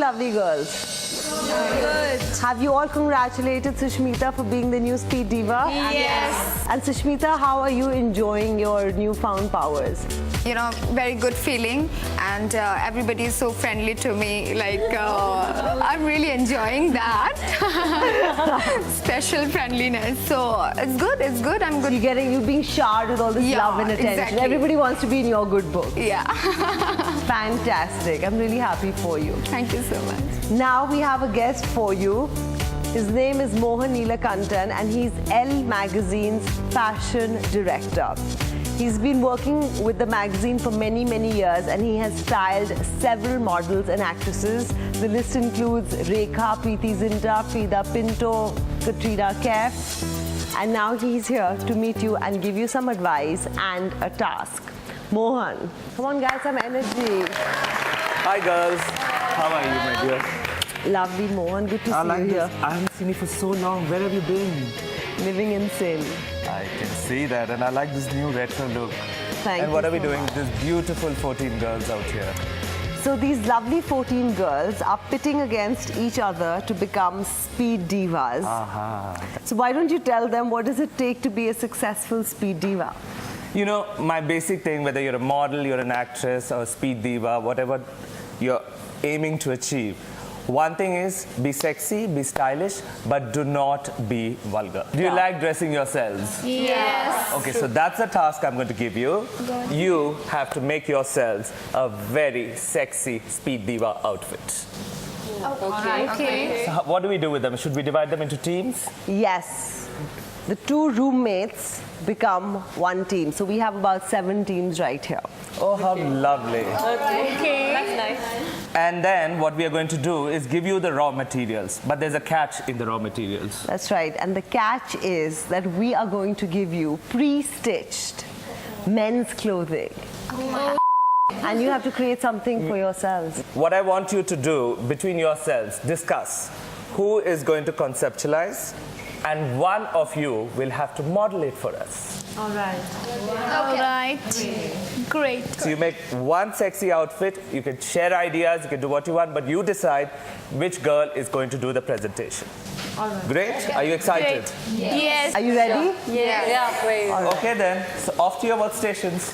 lovely girls? Good. Have you all congratulated Sushmita for being the new Speed Diva? Yes. And Sushmita, how are you enjoying your newfound powers? You know, very good feeling, and everybody is so friendly to me. Like, I'm really enjoying that. Special friendliness. So it's good. It's good. I'm good. You're being showered with all this Yeah, love and attention. exactly. Everybody wants to be in your good book. Yeah. Fantastic. I'm really happy for you. Thank you so much. Now we have a guest for you. His name is Mohan Neelakantan and he's Elle Magazine's fashion director. He's been working with the magazine for many, many years and he has styled several models and actresses. The list includes Rekha, Preeti Zinta, Frida Pinto, Katrina Kaif. And now he's here to meet you and give you some advice and a task. Mohan, come on guys, some energy. Hi girls, how are you, my dear? Lovely Mohan, good to see you here. I haven't seen you for so long. Where have you been? Living in sin. I can see that, and I like this new retro look. Thank and you what are we so doing much. with these beautiful 14 girls out here? So these lovely 14 girls are pitting against each other to become speed divas. So why don't you tell them what does it take to be a successful speed diva? You know, my basic thing, whether you're a model, you're an actress, or a speed diva, whatever you're aiming to achieve, one thing is be sexy, be stylish, but do not be vulgar. Do you like dressing yourselves? Yes. Okay, so that's the task I'm going to give you. You have to make yourselves a very sexy speed diva outfit. Okay. So what do we do with them? Should we divide them into teams? Yes. The two roommates become one team. So we have about 7 teams right here. Oh, how lovely. Okay. That's nice. And then what we are going to do is give you the raw materials. But there's a catch in the raw materials. That's right. And the catch is that we are going to give you pre-stitched men's clothing. And you have to create something for yourselves. What I want you to do between yourselves, discuss who is going to conceptualize, and one of you will have to model it for us. All right. Great. So you make one sexy outfit, you can share ideas, you can do what you want, but you decide which girl is going to do the presentation. Great? Are you excited? Yes. Are you ready? Yeah. Okay then, so off to your workstations.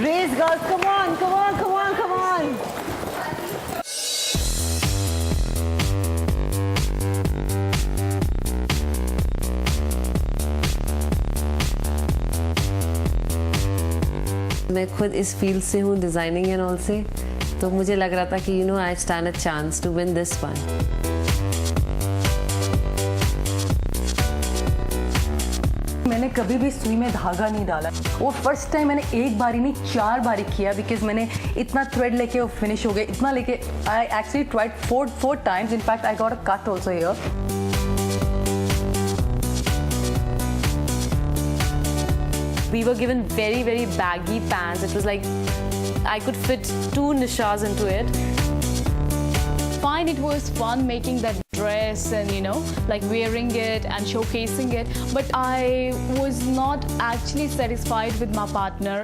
Race girls, come on, come on, come on, come on. मैं खुद इस field से हूँ designing and all से तो मुझे लग रहा था कि I stand a chance to win this one मैंने कभी भी सुई में धागा नहीं डाला वो फर्स्ट टाइम मैंने एक बारी नहीं 4 बारी किया बिकॉज मैंने इतना थ्रेड लेके वो फिनिश हो गए इतना लेके I actually tried 4 times in fact I got a cut also here We were given very, very baggy pants. It was like I could fit 2 Nishas into it. Fine, it was fun making that dress and like wearing it and showcasing it, but I was not actually satisfied with my partner.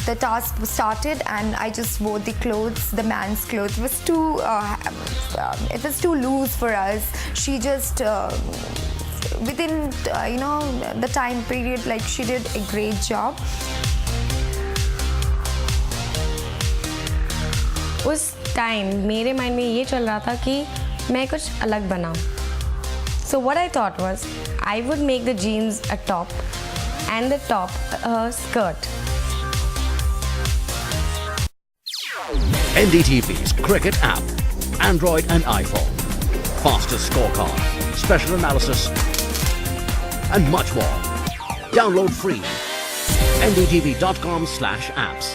The task started and I just wore the clothes, the man's clothes. It was too loose for us. She just within the time period, like she did a great job. उस time मेरे mind में ये चल रहा था कि मैं कुछ अलग बनाऊं. So what I thought was I would make the jeans a top and the top a skirt. NDTV's Cricket app, Android and iPhone. Fastest scorecard, special analysis, and much more. Download free. ndtv.com/apps.